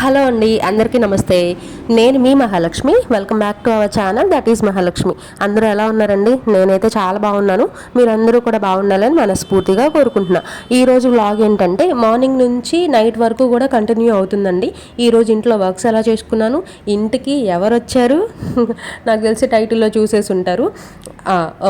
Hello అండి, అందరికీ నమస్తే. నేను మీ Mahalakshmi. Welcome back to our channel, that is Mahalakshmi. అందరూ ఎలా ఉన్నారండి? నేనైతే చాలా బాగున్నాను. మీరందరూ కూడా బాగుండాలని మనస్ఫూర్తిగా కోరుకుంటున్నా. ఈరోజు వ్లాగ్ ఏంటంటే మార్నింగ్ నుంచి నైట్ వరకు కూడా కంటిన్యూ అవుతుందండి. ఈరోజు ఇంట్లో వర్క్స్ ఎలా చేసుకున్నాను, ఇంటికి ఎవరు వచ్చారు నాకు తెలిసి టైటిల్లో చూసేసి ఉంటారు.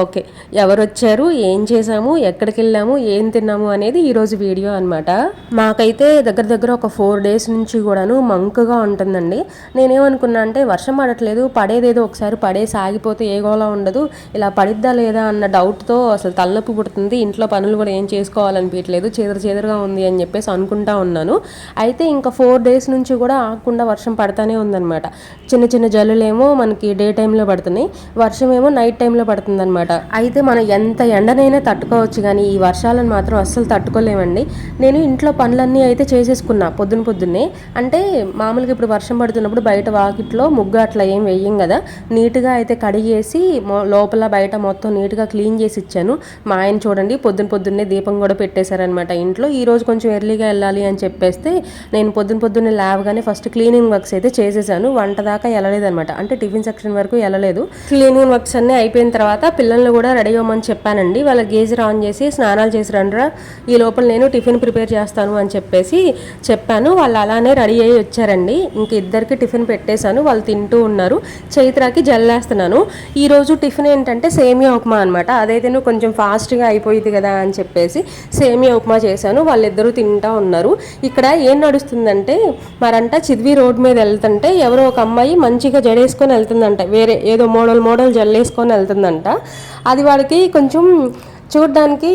ఓకే, ఎవరు వచ్చారు, ఏం చేసాము, ఎక్కడికి వెళ్ళాము, ఏం తిన్నాము అనేది ఈరోజు వీడియో అనమాట. మాకైతే దగ్గర దగ్గర ఒక 4 days నుంచి కూడాను మంకుగా ఉంటుందండి. నేనేమనుకున్నా అంటే వర్షం పడట్లేదు, పడేదేదో ఒకసారి పడేసి ఆగిపోతే ఏ గోలా ఉండదు, ఇలా పడిద్దా లేదా అన్న డౌట్తో అసలు తలనొప్పి పుడుతుంది. ఇంట్లో పనులు కూడా ఏం చేసుకోవాలనిపించలేదు, చెదరుగా ఉంది అని చెప్పేసి అనుకుంటా ఉన్నాను. అయితే ఇంకా 4 days నుంచి కూడా ఆగకుండా వర్షం పడతానే ఉందన్నమాట. చిన్న చిన్న జల్లులేమో మనకి డే టైంలో పడుతున్నాయి, వర్షం ఏమో నైట్ టైంలో పడుతుందన్నమాట. అయితే మనం ఎంత ఎండనైనా తట్టుకోవచ్చు, కానీ ఈ వర్షాలను మాత్రం అస్సలు తట్టుకోలేమండి. నేను ఇంట్లో పనులన్నీ అయితే చేసేసుకున్నా పొద్దున్నే. అంటే మామూలుగా ఇప్పుడు వర్షం పడుతున్నప్పుడు బయట వాకిట్లో ముగ్గు అట్లా ఏం వేయం కదా, నీట్గా అయితే కడిగేసి లోపల బయట మొత్తం నీట్గా క్లీన్ చేసి ఇచ్చాను. మా ఆయన చూడండి పొద్దున్నే దీపం కూడా పెట్టేశారనమాట ఇంట్లో. ఈరోజు కొంచెం ఎర్లీగా వెళ్ళాలి అని చెప్పేస్తే నేను పొద్దున్నే లేవగానే ఫస్ట్ క్లీనింగ్ వర్క్స్ అయితే చేసేసాను. వంట దాకా వెళ్ళలేదనమాట, అంటే టిఫిన్ సెక్షన్ వరకు వెళ్ళలేదు. క్లీనింగ్ వర్క్స్ అన్నీ అయిపోయిన తర్వాత పిల్లల్ని కూడా రెడీ అవ్వమని చెప్పానండి. వాళ్ళ గేజర్ ఆన్ చేసి స్నానాలు చేసి రండ్రా, ఈ లోపల నేను టిఫిన్ ప్రిపేర్ చేస్తాను అని చెప్పేసి చెప్పాను. వాళ్ళు అలానే రెడీ అయ్యి వచ్చారండి. ఇంక ఇద్దరికి టిఫిన్ పెట్టేశాను, వాళ్ళు తింటూ ఉన్నారు. చైత్రాకి జల్లేస్తున్నాను. ఈరోజు టిఫిన్ ఏంటంటే సేమియా ఉప్మా అనమాట. అదైతే కొంచెం ఫాస్ట్గా అయిపోయింది కదా అని చెప్పేసి సేమియా ఉప్మా చేశాను. వాళ్ళిద్దరూ తింటూ ఉన్నారు. ఇక్కడ ఏం నడుస్తుందంటే మరంట చిద్వి రోడ్ మీద వెళ్తుంటే ఎవరో ఒక అమ్మాయి మంచిగా జడేసుకొని వెళ్తుందంట, వేరే ఏదో మోడల్ జల్లేసుకొని వెళ్తుందంట. అది వాడికి కొంచెం చూడ్డానికి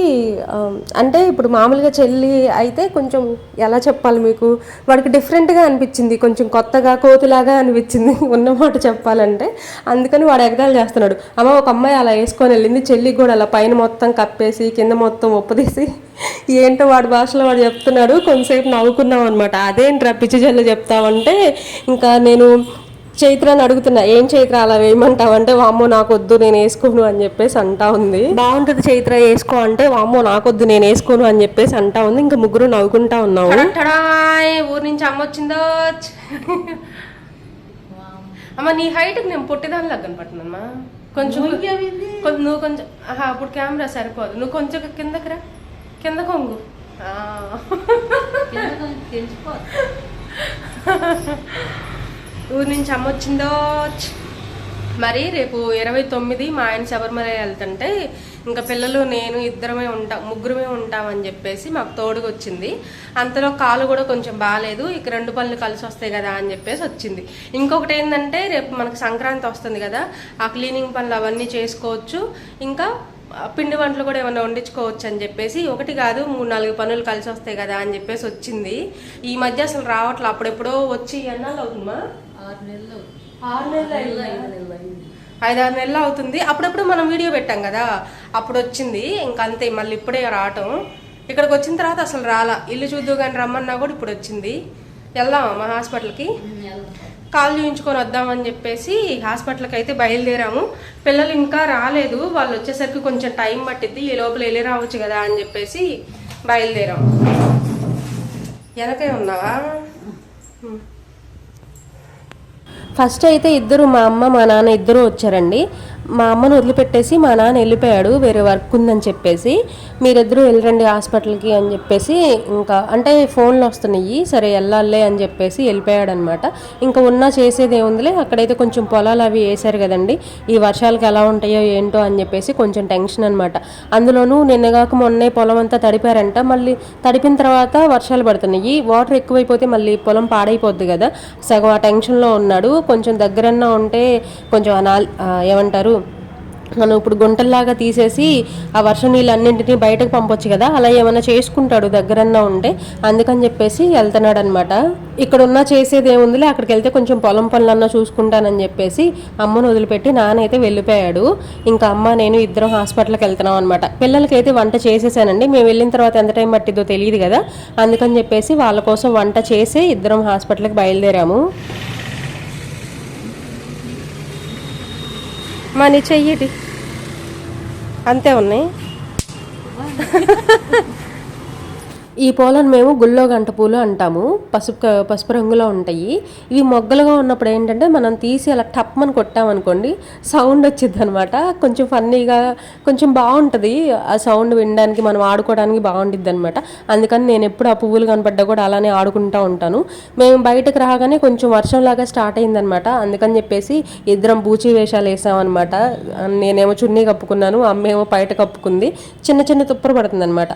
అంటే ఇప్పుడు మామూలుగా చెల్లి అయితే కొంచెం ఎలా చెప్పాలి మీకు, వాడికి డిఫరెంట్గా అనిపించింది, కొంచెం కొత్తగా కోతిలాగా అనిపించింది ఉన్నమాట చెప్పాలంటే. అందుకని వాడు ఎగతాళి చేస్తున్నాడు, అమ్మ ఒక అమ్మాయి అలా వేసుకొని వెళ్ళింది, చెల్లికి కూడా అలా పైన మొత్తం కప్పేసి కింద మొత్తం ఒప్పదీసి ఏంటో వాడి భాషలో వాడు చెప్తున్నాడు. కొంతసేపు నవ్వుకున్నాం అనమాట. అదేంట్రా పిచ్చి చెల్లి చెప్తావంటే ఇంకా నేను చైత్రాన్ని అడుగుతున్నా, ఏం చైత్ర అలా వేయమంటావంటే వామ్మో నాకొద్దు నేను వేసుకోను అని చెప్పేసి అంటా ఉంది. బాగుంటుంది చైత్ర వేసుకో అంటే వామ్మో నాకొద్దు నేను వేసుకోను అని చెప్పేసి అంటా ఉంది. ఇంకా ముగ్గురు నవ్వుకుంటా ఉన్నాము. ఊరి నుంచి అమ్మ వచ్చిందో. అమ్మ నీ హైట్కి నేను పొట్టిదానిలాగా కనపడుతున్నామ్మా. కొంచెం నువ్వు కొంచెం అప్పుడు కెమెరా సరిపోదు, నువ్వు కొంచెం కిందకి రా, కింద కొంగు. ఊరి నుంచి అమ్మ వచ్చిందో. మరి రేపు 29 మా ఆయన శబరిమల వెళ్తుంటే ఇంకా పిల్లలు నేను ముగ్గురమే ఉంటామని చెప్పేసి మాకు తోడుగా వచ్చింది. అంతలో కాలు కూడా కొంచెం బాగాలేదు, ఇక 2 పనులు కలిసి వస్తాయి కదా అని చెప్పేసి వచ్చింది. ఇంకొకటి ఏంటంటే రేపు మనకు సంక్రాంతి వస్తుంది కదా, ఆ క్లీనింగ్ పనులు అవన్నీ చేసుకోవచ్చు, ఇంకా పిండి వంటలు కూడా ఏమైనా వండించుకోవచ్చు అని చెప్పేసి 1 కాదు 3-4 పనులు కలిసి వస్తాయి కదా అని చెప్పేసి వచ్చింది. ఈ మధ్య అసలు రావట్లే, అప్పుడెప్పుడో వచ్చి ఎన్నాళ్ళు అవుతుందా, 5-6 నెలలు అవుతుంది. అప్పుడప్పుడు మనం వీడియో పెట్టాం కదా అప్పుడు వచ్చింది, ఇంకంతే. మళ్ళీ ఇప్పుడే రావటం, ఇక్కడికి వచ్చిన తర్వాత అసలు రాలా. ఇల్లు చూద్దు కానీ రమ్మన్నా కూడా ఇప్పుడు వచ్చింది. వెళ్దామా మా హాస్పిటల్కి, కాలు చూయించుకొని వద్దామని చెప్పేసి హాస్పిటల్కి అయితే బయలుదేరాము. పిల్లలు ఇంకా రాలేదు, వాళ్ళు వచ్చేసరికి కొంచెం టైం పట్టిద్ది, ఈ లోపల వెళ్ళి రావచ్చు కదా అని చెప్పేసి బయలుదేరాం. వెనకే ఉన్నావా? ఫస్ట్ అయితే ఇద్దరు, మా అమ్మ మా నాన్న ఇద్దరు వచ్చారండి. మా అమ్మను వదిలిపెట్టేసి మా నాన్న వెళ్ళిపోయాడు, వేరే వర్క్ ఉందని చెప్పేసి. మీరిద్దరూ వెళ్ళరండి హాస్పిటల్కి అని చెప్పేసి, ఇంకా అంటే ఫోన్లు వస్తున్నాయి, సరే వెళ్ళాలే అని చెప్పేసి వెళ్ళిపోయాడు అనమాట. ఇంకా ఉన్నా చేసేది ఏముందిలే, అక్కడైతే కొంచెం పొలాలు అవి వేసారు కదండి, ఈ వర్షాలకు ఎలా ఉంటాయో ఏంటో అని చెప్పేసి కొంచెం టెన్షన్ అనమాట. అందులోనూ నిన్నగాక మొన్నే పొలం అంతా తడిపారంట, మళ్ళీ తడిపిన తర్వాత వర్షాలు పడుతున్నాయి, వాటర్ ఎక్కువైపోతే మళ్ళీ పొలం పాడైపోద్ది కదా, సగం ఆ టెన్షన్లో ఉన్నాడు. కొంచెం దగ్గరన్నా ఉంటే కొంచెం ఏమంటారు, మనం ఇప్పుడు గుంటల్లాగా తీసేసి ఆ వర్షం నీళ్ళు అన్నింటినీ బయటకు పంపొచ్చు కదా, అలా ఏమైనా చేసుకుంటాడు దగ్గరన్నా ఉంటే, అందుకని చెప్పేసి వెళ్తున్నాడు అనమాట. ఇక్కడ ఉన్న చేసేది ఏముందిలే, అక్కడికి వెళ్తే కొంచెం పొలం పనులన్నా చూసుకుంటానని చెప్పేసి అమ్మను వదిలిపెట్టి నాన్న అయితే వెళ్ళిపోయాడు. ఇంకా అమ్మ నేను ఇద్దరం హాస్పిటల్కి వెళ్తున్నాం అనమాట. పిల్లలకైతే వంట చేసేసానండి, మేము వెళ్ళిన తర్వాత ఎంత టైం పట్టిద్దో తెలియదు కదా, అందుకని చెప్పేసి వాళ్ళ కోసం వంట చేసి ఇద్దరం హాస్పిటల్కి బయలుదేరాము. మనీ చెయ్యిటి అంతే ఉన్నాయి. ఈ పూలను మేము గుళ్ళో గంట పూలు అంటాము. పసుపు రంగులో ఉంటాయి. ఇవి మొగ్గలుగా ఉన్నప్పుడు ఏంటంటే మనం తీసి అలా టప్మని కొట్టామనుకోండి సౌండ్ వచ్చింది అనమాట. కొంచెం ఫన్నీగా కొంచెం బాగుంటుంది. ఆ సౌండ్ వినడానికి మనం ఆడుకోవడానికి బాగుంటుంది అనమాట. అందుకని నేను ఎప్పుడు ఆ పువ్వులు కనపడ్డా కూడా అలానే ఆడుకుంటూ ఉంటాను. మేము బయటకు రాగానే కొంచెం వర్షంలాగా స్టార్ట్ అయిందనమాట. అందుకని చెప్పేసి ఇద్దరం బూచి వేషాలు వేసామన్నమాట. నేనేమో చున్నీ కప్పుకున్నాను, అమ్మేమో బయట కప్పుకుంది. చిన్న చిన్న తుప్పరు పడుతుంది అనమాట.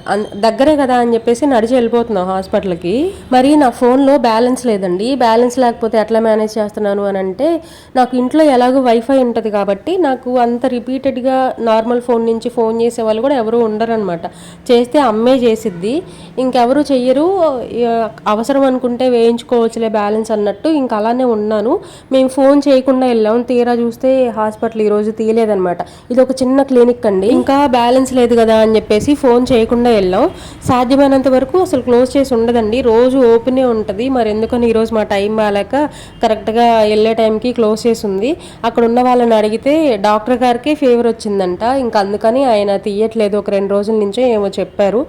దగ్గరే కదా అని చెప్పేసి నడిచి వెళ్ళిపోతున్నాం హాస్పిటల్కి. మరి నా ఫోన్లో బ్యాలెన్స్ లేదండి. బ్యాలెన్స్ లేకపోతే ఎట్లా మేనేజ్ చేస్తున్నాను అని అంటే, నాకు ఇంట్లో ఎలాగో వైఫై ఉంటుంది కాబట్టి నాకు అంత రిపీటెడ్గా నార్మల్ ఫోన్ నుంచి ఫోన్ చేసే వాళ్ళు కూడా ఎవరు ఉండరు అనమాట. చేస్తే అమ్మే చేసిద్ది, ఇంకెవరు చెయ్యరు. అవసరం అనుకుంటే వేయించుకోవచ్చులే బ్యాలెన్స్ అన్నట్టు ఇంకా అలానే ఉన్నాను. మేము ఫోన్ చేయకుండా వెళ్ళాం. తీరా చూస్తే హాస్పిటల్ ఈరోజు తీయలేదనమాట. ఇది ఒక చిన్న క్లినిక్ అండి. ఇంకా బ్యాలెన్స్ లేదు కదా అని చెప్పేసి ఫోన్ చేయకుండా వెళ్ళాం. సాధ్యమైనంత వరకు అసలు క్లోజ్ చేసి ఉండదండి, రోజు ఓపెనే ఉంటుంది. మరి ఎందుకని ఈరోజు మా టైం బాగాలేక కరెక్ట్గా వెళ్ళే టైంకి క్లోజ్ చేసి ఉంది. అక్కడ ఉన్న వాళ్ళని అడిగితే డాక్టర్ గారికి ఫీవర్ వచ్చిందంట, ఇంకా అందుకని ఆయన తీయట్లేదు ఒక 2 రోజుల నుంచో ఏమో చెప్పారు.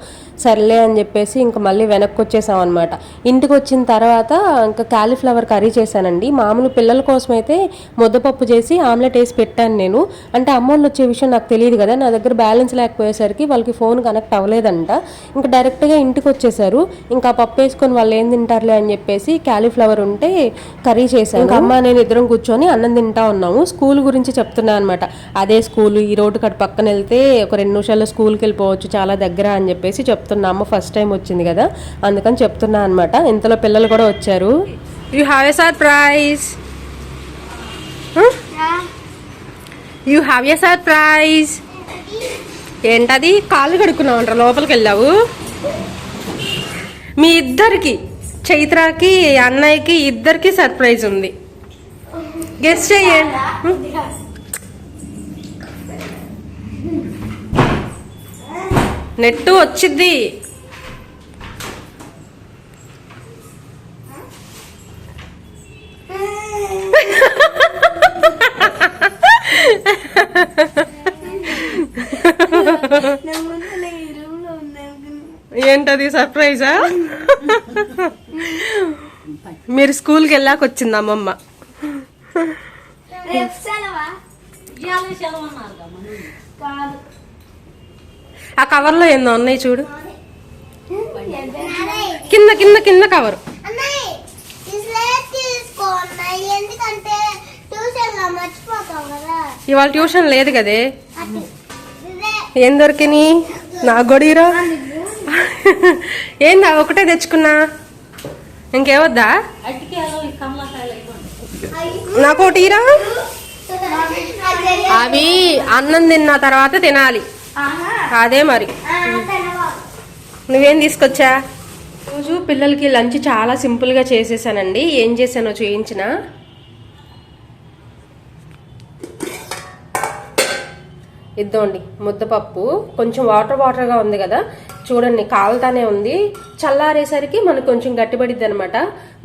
సర్లే అని చెప్పేసి ఇంకా మళ్ళీ వెనక్కి వచ్చేసాం అనమాట. ఇంటికి వచ్చిన తర్వాత ఇంకా కాలీఫ్లవర్ కర్రీ చేశానండి. మామూలు పిల్లల కోసం అయితే ముద్దపప్పు చేసి ఆమ్లెట్ వేసి పెట్టాను నేను. అంటే అమ్మోళ్ళు వచ్చే విషయం నాకు తెలియదు కదా, నా దగ్గర బ్యాలెన్స్ లేకపోయేసరికి వాళ్ళకి ఫోన్ కనెక్ట్ అవ్వలేదంట. ఇంకా డైరెక్ట్గా ఇంటికి వచ్చేసారు. ఇంకా పప్పు వేసుకొని వాళ్ళు ఏం తింటారులే అని చెప్పేసి కాలీఫ్లవర్ ఉంటే కర్రీ చేశాను. ఇంకా అమ్మ నేను ఇద్దరం కూర్చొని అన్నం తింటా ఉన్నాము. స్కూల్ గురించి చెప్తున్నా అనమాట. అదే స్కూల్ ఈ రోడ్డు కట్ పక్కన వెళ్తే ఒక 2 నిమిషాల్లో స్కూల్కి వెళ్ళిపోవచ్చు, చాలా దగ్గర అని చెప్పేసి చెప్తున్నా. అమ్మ ఫస్ట్ టైం వచ్చింది కదా అందుకని చెప్తున్నా అనమాట. ఇంతలో పిల్లలు కూడా వచ్చారు. You have a surprise, you have a surprise. ఏంటది? కాళ్ళు కడుక్కున్నావు అంటారు, లోపలికి వెళ్ళావు. మీ ఇద్దరికి, చైత్రకి అన్నయ్యకి ఇద్దరికి సర్ప్రైజ్ ఉంది. గెస్ చెయ్యండి. నెట్టు వచ్చింది. ఏంటది? సర్ప్రైజా? మీరు స్కూల్కి వెళ్ళాక వచ్చింది అమ్మమ్మ. ఆ కవర్లో ఏందో ఉన్నాయి చూడు, కింద కింద కింద కవరు. ఇవాళ ట్యూషన్ లేదు కదే. ఏం దొరికినాయి నా గొడీరా? ఏందా ఒకటే తెచ్చుకున్నా, ఇంకేవద్దా? నాకోటీరా. అవి అన్నం తిన్న తర్వాత తినాలి, అదే మరి. నువ్వేం తీసుకొచ్చా? రోజు పిల్లలకి లంచ్ చాలా సింపుల్గా చేసేసానండి. ఏం చేశానో చూయించిన. ఇద్దండి ముద్దపప్పు, కొంచెం వాటర్గా ఉంది కదా చూడండి, కాలుతానే ఉంది. చల్లారేసరికి మనకు కొంచెం గట్టిపడిద్ది అనమాట.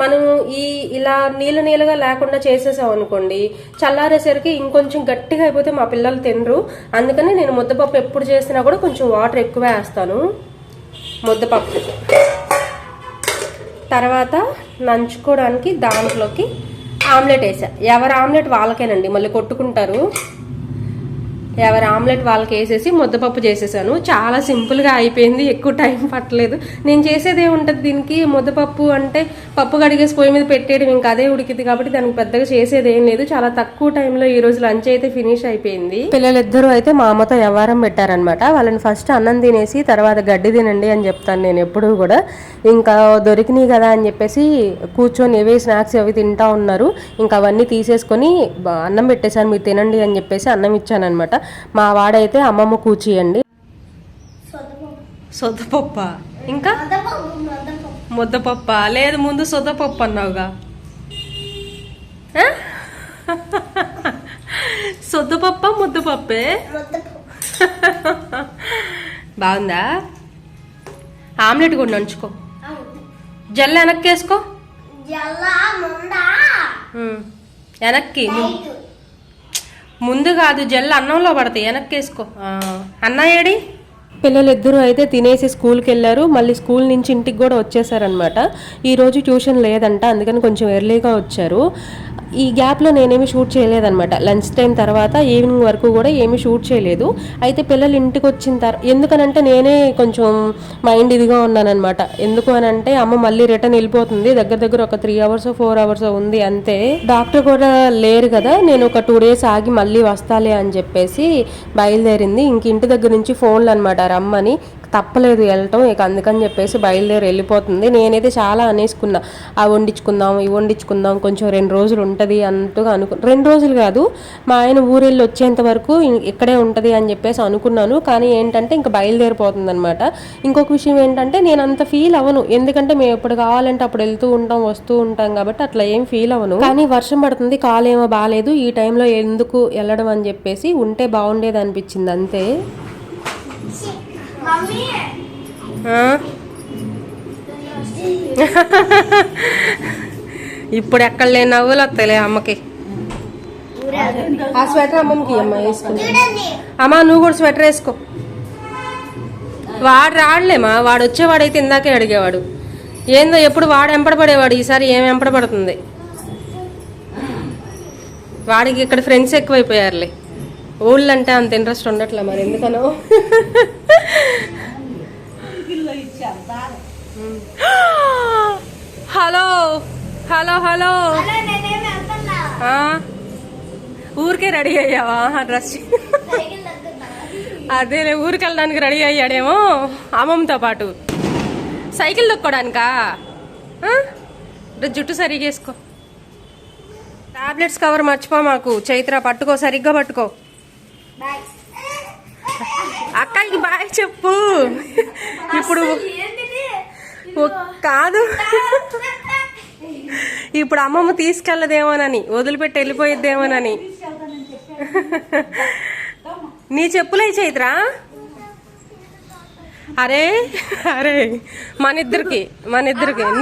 మనం ఇలా నీళ్ళగా లేకుండా చేసేసాం అనుకోండి, చల్లారేసరికి ఇంకొంచెం గట్టిగా అయిపోతే మా పిల్లలు తినరు. అందుకని నేను ముద్దపప్పు ఎప్పుడు చేసినా కూడా కొంచెం వాటర్ ఎక్కువ వేస్తాను. ముద్దపప్పు తర్వాత నంచుకోవడానికి దాంట్లోకి ఆమ్లెట్ వేసా. ఎవరి ఆమ్లెట్ వాళ్ళకేనండి, మళ్ళీ కొట్టుకుంటారు. ఎవరి ఆమ్లెట్ వాళ్ళకి వేసేసి ముద్దపప్పు చేసేసాను. చాలా సింపుల్గా అయిపోయింది, ఎక్కువ టైం పట్టలేదు. నేను చేసేది ఏముంటుంది దీనికి, ముద్దపప్పు అంటే పప్పు కడిగేసి పొయ్యి మీద పెట్టేయడం, ఇంకా అదే ఉడికింది కాబట్టి దానికి పెద్దగా చేసేది ఏం లేదు. చాలా తక్కువ టైంలో ఈ రోజు లంచ్ అయితే ఫినిష్ అయిపోయింది. పిల్లలిద్దరూ అయితే మా అమ్మతో వ్యవహారం పెట్టారనమాట. వాళ్ళని ఫస్ట్ అన్నం తినేసి తర్వాత గడ్డి తినండి అని చెప్తాను నేను ఎప్పుడూ కూడా. ఇంకా దొరికినాయి కదా అని చెప్పేసి కూర్చొని ఏవే స్నాక్స్ అవి తింటా ఉన్నారు. ఇంకా అవన్నీ తీసేసుకొని అన్నం పెట్టేశాను, మీరు తినండి అని చెప్పేసి అన్నం ఇచ్చాను అనమాట. మా వాడైతే అమ్మమ్మ కూర్చియండి. సొద్దపప్ప ఇంకా ముద్దపప్ప లేదు, ముందు సొద్దపప్పు అన్నావుగా. సొద్దపప్ప ముద్దపప్పే బాగుందా? ఆమ్లెట్ కూడా నంచుకో, జల్ల వెనక్కి వేసుకో, వెనక్కి ముందు కాదు, జల్ల అన్నంలో పడతాయి, వెనక్కి వేసుకో. అన్న ఏడి పిల్లలిద్దరూ అయితే తినేసి స్కూల్కి వెళ్ళారు. మళ్ళీ స్కూల్ నుంచి ఇంటికి కూడా వచ్చేసారనమాట. ఈరోజు ట్యూషన్ లేదంట, అందుకని కొంచెం ఎర్లీగా వచ్చారు. ఈ గ్యాప్లో నేనేమి షూట్ చేయలేదనమాట. లంచ్ టైం తర్వాత ఈవినింగ్ వరకు కూడా ఏమీ షూట్ చేయలేదు. అయితే పిల్లలు ఇంటికి వచ్చిన ఎందుకనంటే నేనే కొంచెం మైండ్ ఇదిగా ఉన్నానమాట. ఎందుకు అని అంటే అమ్మ మళ్ళీ రిటర్న్ వెళ్ళిపోతుంది, దగ్గర దగ్గర ఒక 3 అవర్స్ 4 అవర్స్ ఉంది అంతే. డాక్టర్ కూడా లేరు కదా, నేను ఒక 2 డేస్ ఆగి మళ్ళీ వస్తాలే అని చెప్పేసి బయలుదేరింది. ఇంక ఇంటి దగ్గర నుంచి ఫోన్లు అనమాట రమ్మని. తప్పలేదు వెళ్ళటం, ఇక అందుకని చెప్పేసి బయలుదేరి వెళ్ళిపోతుంది. నేనైతే చాలా అనేసుకున్నా, ఆ వండించుకుందాం ఇవి వండించుకుందాం కొంచెం 2 రోజులు ఉంటుంది అన్నట్టుగా 2 రోజులు కాదు, మా ఆయన ఊరెళ్ళి వచ్చేంత వరకు ఇక్కడే ఉంటుంది అని చెప్పేసి అనుకున్నాను. కానీ ఏంటంటే ఇంకా బయలుదేరిపోతుంది అనమాట. ఇంకొక విషయం ఏంటంటే నేను అంత ఫీల్ అవ్వను, ఎందుకంటే మేము ఎప్పుడు కావాలంటే అప్పుడు వెళ్తూ ఉంటాం వస్తూ ఉంటాం కాబట్టి అట్లా ఏం ఫీల్ అవ్వను. కానీ వర్షం పడుతుంది, కాలేమో బాగాలేదు, ఈ టైంలో ఎందుకు వెళ్ళడం అని చెప్పేసి ఉంటే బాగుండేది అనిపించింది అంతే. ఇప్పుడు ఎక్కడ లేని నవ్వులు వస్తాయిలే అమ్మకి. ఆ స్వెటర్ అమ్మకి అమ్మ వేసుకుని. అమ్మా నువ్వు కూడా స్వెటర్ వేసుకో. వాడు రాడలేమా, వాడు వచ్చేవాడైతే ఇందాకే అడిగేవాడు. ఏందో ఎప్పుడు వాడు వెంపడపడేవాడు, ఈసారి ఏం వెంపడపడుతుంది. వాడికి ఇక్కడ ఫ్రెండ్స్ ఎక్కువైపోయారులే, ఊళ్ళంటే అంత ఇంట్రెస్ట్ ఉండట్లే మరి ఎందుకనో. హలో హలో హలో, ఊరికే రెడీ అయ్యావా డ్రెస్? అదేలే, ఊరికి వెళ్ళడానికి రెడీ అయ్యాడేమో అమ్మమ్మతో పాటు. సైకిల్ తొక్కోడానికా? జుట్టు సరిగా వేసుకో. టాబ్లెట్స్ కవర్ మర్చిపో మాకు. చైత్ర పట్టుకో, సరిగ్గా పట్టుకో. అక్కకి బాయ్ చెప్పు. ఇప్పుడు కాదు, ఇప్పుడు అమ్మమ్మ తీసుకెళ్ళదేమోనని, వదిలిపెట్టి వెళ్ళిపోయిద్దేమోనని. నీ చెప్పులే చైత్ర. అరే అరే, మనిద్దరికి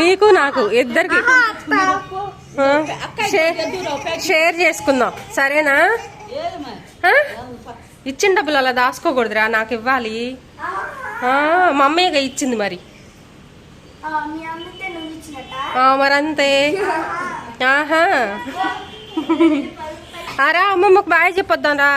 నీకు నాకు ఇద్దరికి షేర్ చేసుకుందాం సరేనా? ఇచ్చిన డబ్బులు అలా దాచుకోకూడదురా, నాకు ఇవ్వాలి. మమ్మీగా ఇచ్చింది మరి. మరంతే. ఆహా, అరా అమ్మమ్మకు బాయ్ చెప్పొద్దాం రా.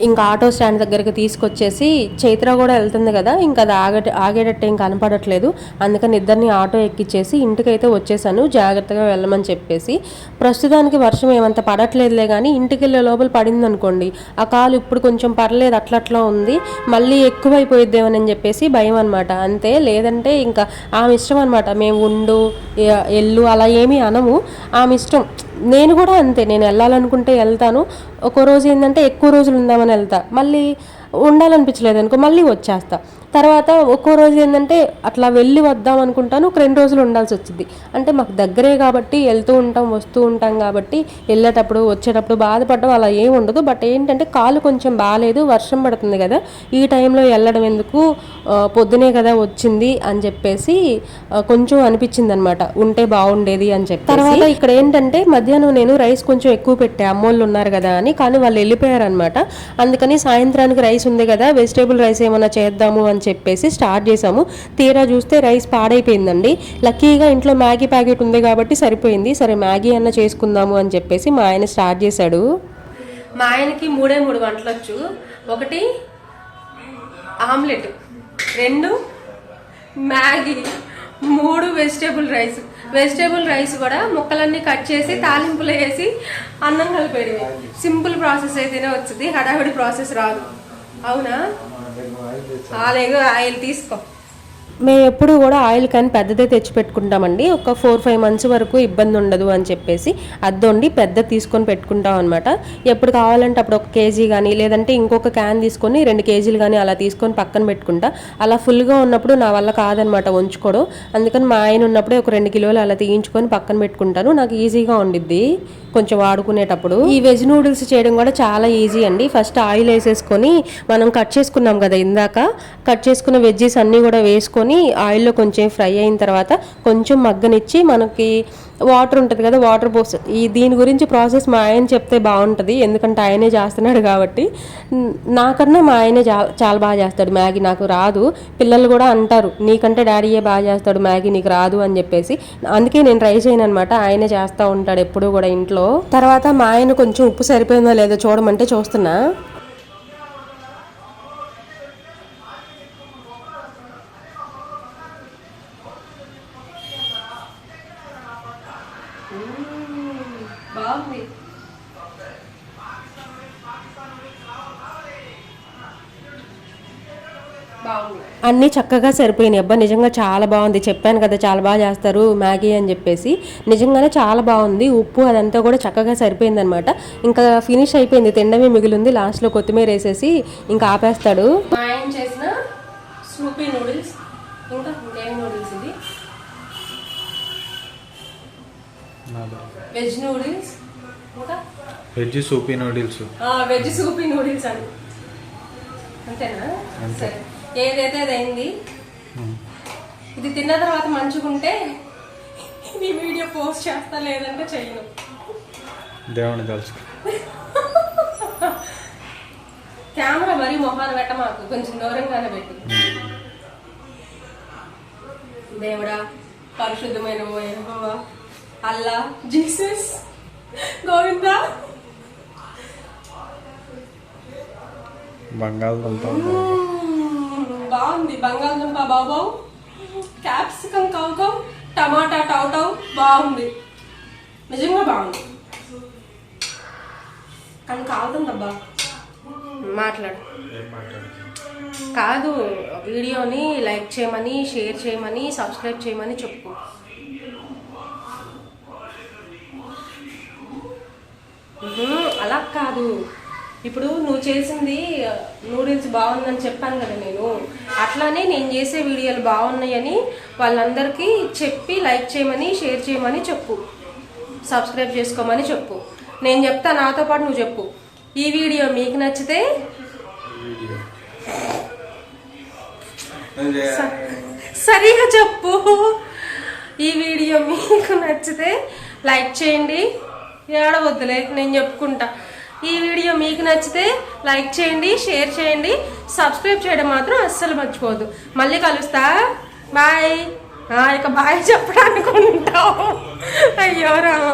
ఇంకా ఆటో స్టాండ్ దగ్గరికి తీసుకొచ్చేసి, చైత్ర కూడా వెళ్తుంది కదా, ఇంకా అది ఆగేటట్టు ఏం కనపడట్లేదు. అందుకని ఇద్దరిని ఆటో ఎక్కిచ్చేసి ఇంటికైతే వచ్చేసాను, జాగ్రత్తగా వెళ్ళమని చెప్పేసి. ప్రస్తుతానికి వర్షం ఏమంత పడట్లేదులే, కానీ ఇంటికి వెళ్ళే లోపల పడింది అనుకోండి, ఆ కాలు ఇప్పుడు కొంచెం పర్లేదు, అట్లట్లా ఉంది, మళ్ళీ ఎక్కువైపోయిద్దేమని చెప్పేసి భయం అనమాట. అంతే, లేదంటే ఇంకా ఆమె ఇష్టం అనమాట. మేము ఉండు ఎల్లు అలా ఏమీ అనము, ఆమె ఇష్టం. నేను కూడా అంతే, నేను వెళ్ళాలనుకుంటే వెళ్తాను. ఒక రోజు ఏంటంటే ఎక్కువ రోజులు ఉందామని వెళ్తా, మళ్ళీ ఉండాలనిపించలేదు అనుకో మళ్ళీ వచ్చేస్తా. తర్వాత ఒక్కో రోజు ఏంటంటే అట్లా వెళ్ళి వద్దాం అనుకుంటాను, ఒక 2 రోజులు ఉండాల్సి వచ్చింది. అంటే మాకు దగ్గరే కాబట్టి వెళ్తూ ఉంటాం వస్తూ ఉంటాం కాబట్టి వెళ్ళేటప్పుడు వచ్చేటప్పుడు బాధపడడం అలా ఏమి ఉండదు. బట్ ఏంటంటే కాలు కొంచెం బాగాలేదు, వర్షం పడుతుంది కదా, ఈ టైంలో వెళ్ళడం ఎందుకు, పొద్దునే కదా వచ్చింది అని చెప్పేసి కొంచెం అనిపించింది అనమాట, ఉంటే బాగుండేది అని చెప్పి. తర్వాత ఇక్కడ ఏంటంటే మధ్యాహ్నం నేను రైస్ కొంచెం ఎక్కువ పెట్టా, అమ్మోళ్ళు ఉన్నారు కదా అని, కానీ వాళ్ళు వెళ్ళిపోయారనమాట. అందుకని సాయంత్రానికి రైస్ ఉంది కదా, వెజిటేబుల్ రైస్ ఏమైనా చేద్దాము అని చెప్పేసి స్టార్ట్ చేసాము. తీరా చూస్తే రైస్ పాడైపోయిందండి. లక్కీగా ఇంట్లో మ్యాగీ ప్యాకెట్ ఉంది కాబట్టి సరిపోయింది. సరే మ్యాగీ అన్న చేసుకుందాము అని చెప్పేసి మా ఆయన స్టార్ట్ చేశాడు. మా ఆయనకి 3 వంటలు వచ్చు. 1 ఆమ్లెట్, 2 మ్యాగీ, 3 వెజిటేబుల్ రైస్ కూడా ముక్కలన్నీ కట్ చేసి తాలింపులు వేసి అన్నం కలిపేది. సింపుల్ ప్రాసెస్ అయితేనే వచ్చింది, హడావిడి ప్రాసెస్ రాదు. అవునా? ఆయిల్ తీసుకో. మేము ఎప్పుడు కూడా ఆయిల్ కానీ పెద్దదే తెచ్చి పెట్టుకుంటామండి. ఒక 4-5 మంత్స్ వరకు ఇబ్బంది ఉండదు అని చెప్పేసి అద్దొండి పెద్ద తీసుకొని పెట్టుకుంటాం అనమాట. ఎప్పుడు కావాలంటే అప్పుడు 1 కేజీ కానీ, లేదంటే ఇంకొక క్యాన్ తీసుకొని 2 కేజీలు కానీ అలా తీసుకొని పక్కన పెట్టుకుంటా. అలా ఫుల్గా ఉన్నప్పుడు నా వల్ల కాదనమాట ఉంచుకోవడం. అందుకని మా ఆయన ఉన్నప్పుడే ఒక 2 కిలోలు అలా తీయించుకొని పక్కన పెట్టుకుంటాను, నాకు ఈజీగా ఉండిద్ది కొంచెం వాడుకునేటప్పుడు. ఈ వెజ్ నూడిల్స్ చేయడం కూడా చాలా ఈజీ అండి. ఫస్ట్ ఆయిల్ వేసేసుకొని, మనం కట్ చేసుకున్నాం కదా ఇందాక, కట్ చేసుకున్న వెజ్జెస్ అన్నీ కూడా వేసుకొని ఆయిల్లో కొంచెం ఫ్రై అయిన తర్వాత కొంచెం మగ్గనిచ్చి మనకి వాటర్ ఉంటుంది కదా, వాటర్ పోసి దీని గురించి ప్రాసెస్ మా ఆయన చెప్తే బాగుంటుంది, ఎందుకంటే ఆయనే చేస్తున్నాడు కాబట్టి. నాకన్నా మా ఆయనే చాలా బాగా చేస్తాడు మ్యాగీ, నాకు రాదు. పిల్లలు కూడా అంటారు నీకంటే డాడీయే బాగా చేస్తాడు మ్యాగీ, నీకు రాదు అని చెప్పేసి. అందుకే నేను ట్రై చేయను అనమాట, ఆయనే చేస్తూ ఉంటాడు ఎప్పుడు కూడా ఇంట్లో. తర్వాత మా ఆయన కొంచెం ఉప్పు సరిపోయిందో లేదో చూడమంటే చూస్తున్నా. బాగుంది, అన్నీ చక్కగా సరిపోయినాయి. అబ్బా నిజంగా చాలా బాగుంది, చెప్పాను కదా చాలా బాగా చేస్తారు మ్యాగీ అని చెప్పేసి. నిజంగానే చాలా బాగుంది, ఉప్పు అదంతా కూడా చక్కగా సరిపోయింది అనమాట. ఇంకా ఫినిష్ అయిపోయింది, తినడమే మిగిలింది. లాస్ట్లో కొత్తిమీర వేసేసి ఇంకా ఆపేస్తాడు. మా ఆయన చేసిన స్నూపీ నూడిల్స్, ఇంకా ఇంకేం నూడిల్స్, ఇది వెజ్ నూడిల్స్, ఇంకా వెజ్ సూపీ నూడిల్స్. వెజ్ సూపీ నూడిల్స్ అని అంతేనా? సరే, ఏదైతే అది అయింది. ఇది తిన్న తర్వాత మంచుకుంటే ఈ వీడియో పోస్ట్ చేస్తా, లేదంటే చెయ్యను. దేవుని తెలుసు. కెమెరా మరీ మొహాన్ని పెట్ట మాకు, కొంచెం దూరంగానే పెట్టి. దేవుడా, పరిశుద్ధమైన యెహోవా, అల్లా, జీసస్, గోవిందా. బంగాళదుంప బాగుంది, బంగాళదుంప బాబావు, క్యాప్సికం కౌకౌ, టమాటా టౌటౌ, బాగుంది, నిజంగా బాగుంది. కానీ కావుతుందబ్బా, మాట్లాడు. కాదు, వీడియోని లైక్ చేయమని, షేర్ చేయమని, సబ్స్క్రైబ్ చేయమని చెప్పు. అలా కాదు, ఇప్పుడు నువ్వు చేసింది నూడిల్స్ బాగుందని చెప్పాను కదా నేను, అట్లానే నేను చేసే వీడియోలు బాగున్నాయని వాళ్ళందరికీ చెప్పి లైక్ చేయమని, షేర్ చేయమని చెప్పు, సబ్స్క్రైబ్ చేసుకోమని చెప్పు. నేను చెప్తా, నాతో పాటు నువ్వు చెప్పు. ఈ వీడియో మీకు నచ్చితే సరిగా చెప్పు. ఈ వీడియో మీకు నచ్చితే లైక్ చేయండి, ఏడవద్దులే నేను చెప్పుకుంటా. ఈ వీడియో మీకు నచ్చితే లైక్ చేయండి, షేర్ చేయండి, సబ్స్క్రైబ్ చేయడం మాత్రం అస్సలు మర్చిపోవద్దు. మళ్ళీ కలుస్తా, బాయ్. ఇక బాయ్ చెప్పడానికి ఉంటావు, అయ్యో రామ.